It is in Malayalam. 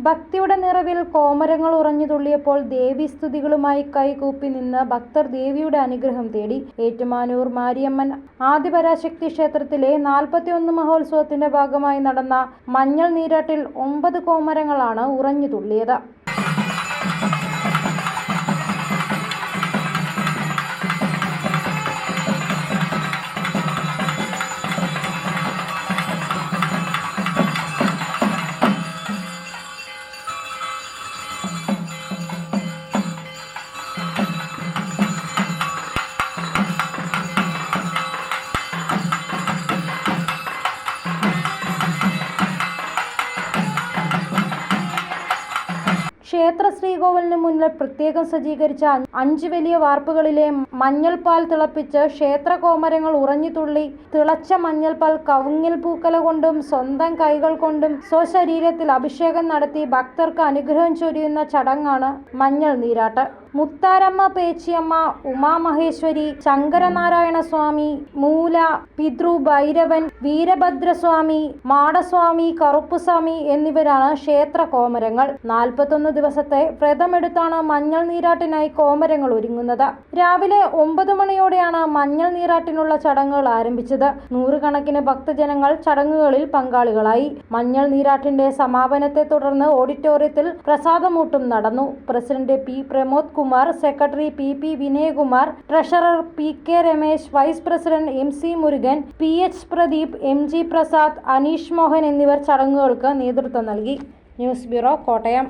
ഭക്തിയുടെ നിറവിൽ കോമരങ്ങൾ ഉറഞ്ഞു തുള്ളിയപ്പോൾ ദേവീസ്തുതികളുമായി കൈകൂപ്പി നിന്ന് ഭക്തർ ദേവിയുടെ അനുഗ്രഹം തേടി. ഏറ്റുമാനൂർ മാരിയമ്മൻ ആദിപരാശക്തി ക്ഷേത്രത്തിലെ 41 മഹോത്സവത്തിന്റെ ഭാഗമായി നടന്ന മഞ്ഞൾ നീരാട്ടിൽ 9 കോമരങ്ങളാണ് ഉറഞ്ഞു തുള്ളിയത്. ക്ഷേത്ര ശ്രീകോവിലിന് മുന്നിൽ പ്രത്യേകം സജ്ജീകരിച്ച 5 വലിയ വാർപ്പുകളിലെ മഞ്ഞൾപ്പാൽ തിളപ്പിച്ച് ക്ഷേത്ര കോമരങ്ങൾ ഉറഞ്ഞുതുള്ളി. തിളച്ച മഞ്ഞൾപ്പാൽ കവുങ്ങിൽ പൂക്കല കൊണ്ടും സ്വന്തം കൈകൾ കൊണ്ടും സ്വശരീരത്തിൽ അഭിഷേകം നടത്തി ഭക്തർക്ക് അനുഗ്രഹം ചൊരിയുന്ന ചടങ്ങാണ് മഞ്ഞൾ നീരാട്ട്. മുത്താരമ്മ പേച്ചിയമ്മ, ഉമാമഹേശ്വരി, ശങ്കരനാരായണ സ്വാമി, മൂല, പിതൃ ഭൈരവൻ, വീരഭദ്രസ്വാമി, മാടസ്വാമി, കറുപ്പുസ്വാമി എന്നിവരാണ് ക്ഷേത്ര കോമരങ്ങൾ. 41 ദിവസത്തെ വ്രതമെടുത്താണ് മഞ്ഞൾ നീരാട്ടിനായി കോമരങ്ങൾ ഒരുങ്ങുന്നത്. രാവിലെ 9 മണിയോടെയാണ് മഞ്ഞൾ നീരാട്ടിനുള്ള ചടങ്ങുകൾ ആരംഭിച്ചത്. നൂറുകണക്കിന് ഭക്തജനങ്ങൾ ചടങ്ങുകളിൽ പങ്കാളികളായി. മഞ്ഞൾ നീരാട്ടിന്റെ സമാപനത്തെ തുടർന്ന് ഓഡിറ്റോറിയത്തിൽ പ്രസാദമൂട്ടും നടന്നു. President P Pramod Kumar, secretary P Vinayakumar, treasurer PK Ramesh, vice president MC Murugan, PH Pradeep, MG Prasad, Aneesh Mohan എന്നിവർ ചടങ്ങുകൾക്ക് നേതൃത്വം നൽകി. News bureau, Kottayam.